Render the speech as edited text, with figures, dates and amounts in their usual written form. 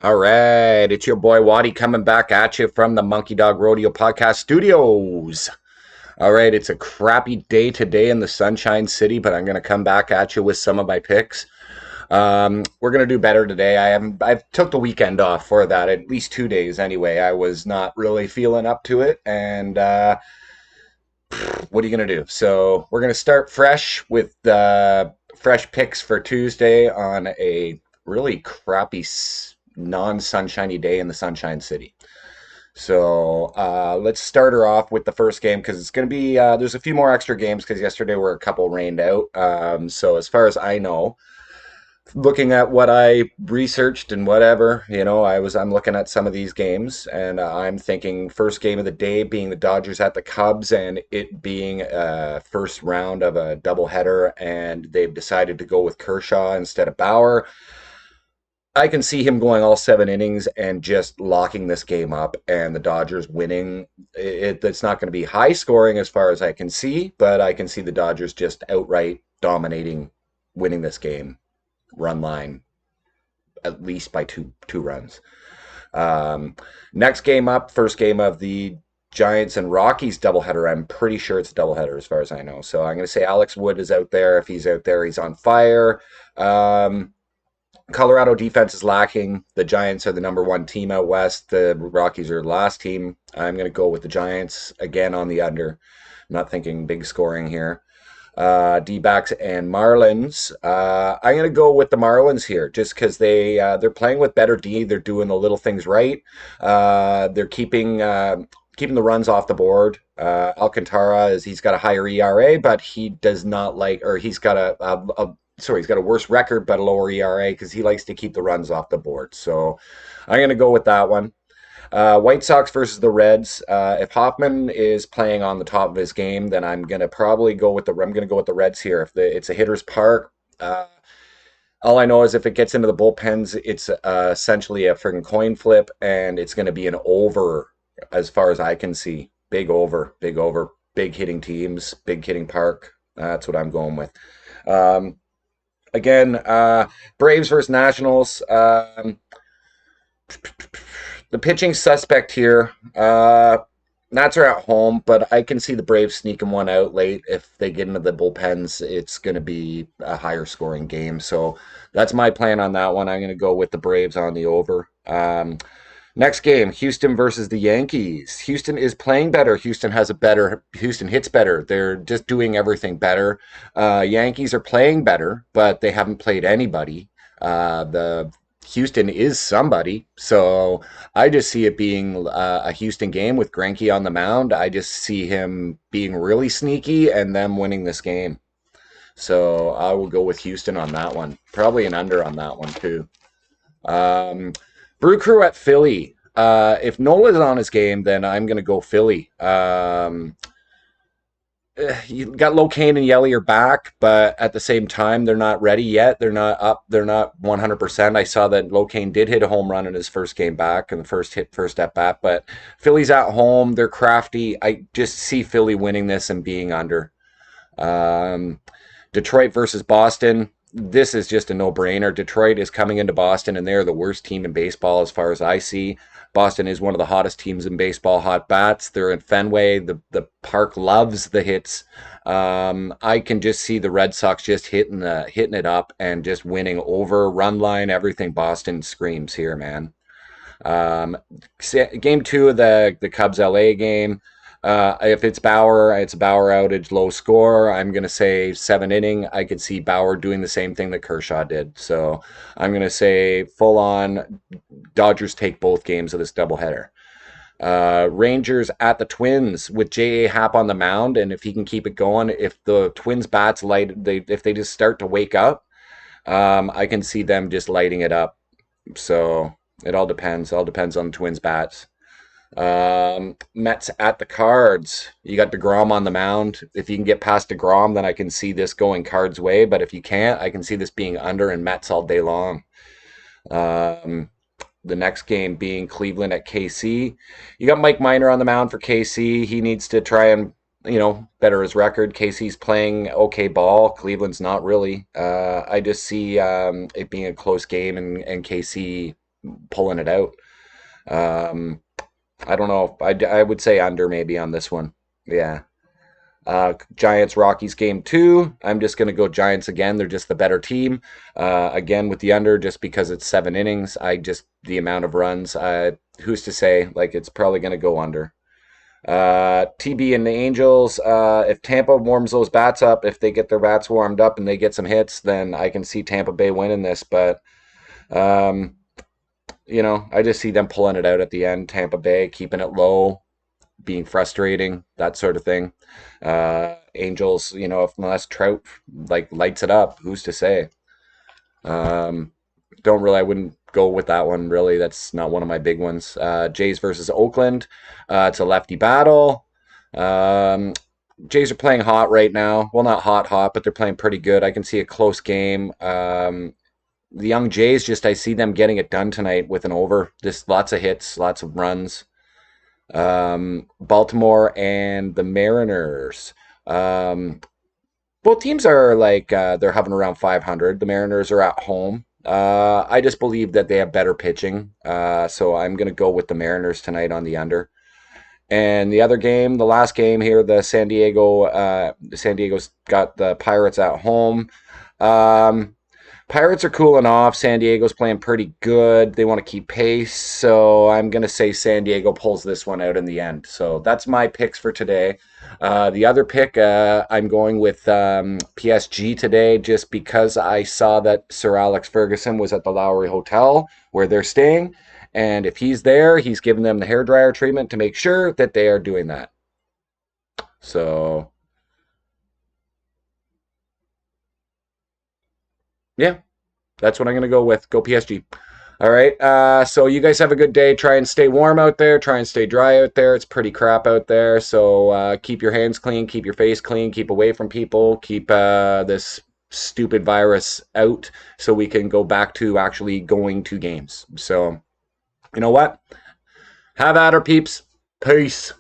All right, it's your boy Watty coming back at you from the Monkey Dog Rodeo Podcast Studios. All right, it's a crappy day today in the Sunshine City, but I'm going to come back at you with some of my picks. We're going to do better today. I've took the weekend off for that, at least 2 days anyway. I was not really feeling up to it, and what are you going to do? So we're going to start fresh with fresh picks for Tuesday on a really crappy non-sunshiny day in the Sunshine City. So let's start her off with the first game because it's going to be there's a few more extra games because yesterday were a couple rained out. So as far as I know, looking at what I researched and whatever, I'm looking at some of these games and I'm thinking first game of the day being the Dodgers at the Cubs and it being a first round of a doubleheader and they've decided to go with Kershaw instead of Bauer. I can see him going all 7 innings and just locking this game up and the Dodgers winning. It's not going to be high scoring as far as I can see, but I can see the Dodgers just outright dominating, winning this game, run line, at least by two runs. Um, Next game up, first game of the Giants and Rockies doubleheader. I'm pretty sure it's a doubleheader as far as I know. So I'm going to say Alex Wood is out there. If he's out there, he's on fire. Colorado defense is lacking. The Giants are the number one team out west. The Rockies are the last team. I'm going to go with the Giants again on the under. Not thinking big scoring here. D-backs and Marlins. I'm going to go with the Marlins here just because they're playing with better D. They're doing the little things right. They're keeping the runs off the board. Alcantara he's got a higher ERA, but he does not he's got he's got a worse record but a lower ERA because he likes to keep the runs off the board. So I'm going to go with that one. White Sox versus the Reds. If Hoffman is playing on the top of his game, then I'm going to probably go with the Reds here. If it's a hitter's park, all I know is if it gets into the bullpens, it's essentially a freaking coin flip, and it's going to be an over as far as I can see. Big over, big hitting teams, big hitting park. That's what I'm going with. Again, Braves versus Nationals. The pitching suspect here. Nats are at home, but I can see the Braves sneaking one out late. If they get into the bullpens, it's going to be a higher scoring game. So that's my plan on that one. I'm going to go with the Braves on the over. Next game, Houston versus the Yankees. Houston is playing better. Houston hits better. They're just doing everything better. Yankees are playing better, but they haven't played anybody. The Houston is somebody. So I just see it being a Houston game with Greinke on the mound. I just see him being really sneaky and them winning this game. So I will go with Houston on that one. Probably an under on that one too. Brew Crew at Philly. If Nola's on his game, then I'm going to go Philly. You got Locane and Yelly are back, but at the same time, they're not ready yet. They're not up. They're not 100%. I saw that Locane did hit a home run in his first game back and the first at bat, but Philly's at home. They're crafty. I just see Philly winning this and being under. Detroit versus Boston. This is just a no-brainer. Detroit is coming into Boston, and they're the worst team in baseball as far as I see. Boston is one of the hottest teams in baseball, hot bats. They're in Fenway. The park loves the hits. I can just see the Red Sox just hitting it up and just winning over run line, everything. Boston screams here, man. Game two of the Cubs LA game. If it's Bauer, it's a Bauer outage, low score. I'm going to say 7 inning. I could see Bauer doing the same thing that Kershaw did. So I'm going to say full on Dodgers take both games of this doubleheader. Rangers at the Twins with J.A. Happ on the mound. And if he can keep it going, if the Twins bats if they just start to wake up, I can see them just lighting it up. So it all depends. All depends on the Twins bats. Mets at the Cards. You got DeGrom on the mound. If you can get past DeGrom, then I can see this going Cards' way. But if you can't, I can see this being under and Mets all day long. The next game being Cleveland at KC. You got Mike Minor on the mound for KC. He needs to try and better his record. KC's playing okay ball. Cleveland's not really. I just see it being a close game and KC pulling it out. Um, I don't know. I would say under maybe on this one. Yeah. Giants Rockies game two. I'm just going to go Giants again. They're just the better team. Again with the under just because it's 7 innings. The amount of runs. Who's to say? Like it's probably going to go under. TB and the Angels. If Tampa warms those bats up, if they get their bats warmed up and they get some hits, then I can see Tampa Bay winning this. But um, I just see them pulling it out at the end. Tampa Bay keeping it low, being frustrating, that sort of thing. Angels, if unless Trout like lights it up, who's to say? Um, don't really. I wouldn't go with that one. Really, that's not one of my big ones. Jays versus Oakland. It's a lefty battle. Um, Jays are playing hot right now. Well, not hot, hot, but they're playing pretty good. I can see a close game. The young Jays, just I see them getting it done tonight with an over. Just lots of hits, lots of runs. Baltimore and the Mariners. Um, Both teams are like they're hovering around 500. The Mariners are at home. I just believe that they have better pitching, so I'm going to go with the Mariners tonight on the under. And the other game, the last game here, San Diego's got the Pirates at home. Um, Pirates are cooling off. San Diego's playing pretty good. They want to keep pace. So I'm going to say San Diego pulls this one out in the end. So that's my picks for today. The other pick, I'm going with PSG today just because I saw that Sir Alex Ferguson was at the Lowry Hotel where they're staying. And if he's there, he's giving them the hairdryer treatment to make sure that they are doing that. So, yeah, that's what I'm going to go with. Go PSG. All right. So you guys have a good day. Try and stay warm out there. Try and stay dry out there. It's pretty crap out there. So keep your hands clean. Keep your face clean. Keep away from people. Keep this stupid virus out so we can go back to actually going to games. So, you know what? Have at her, peeps. Peace.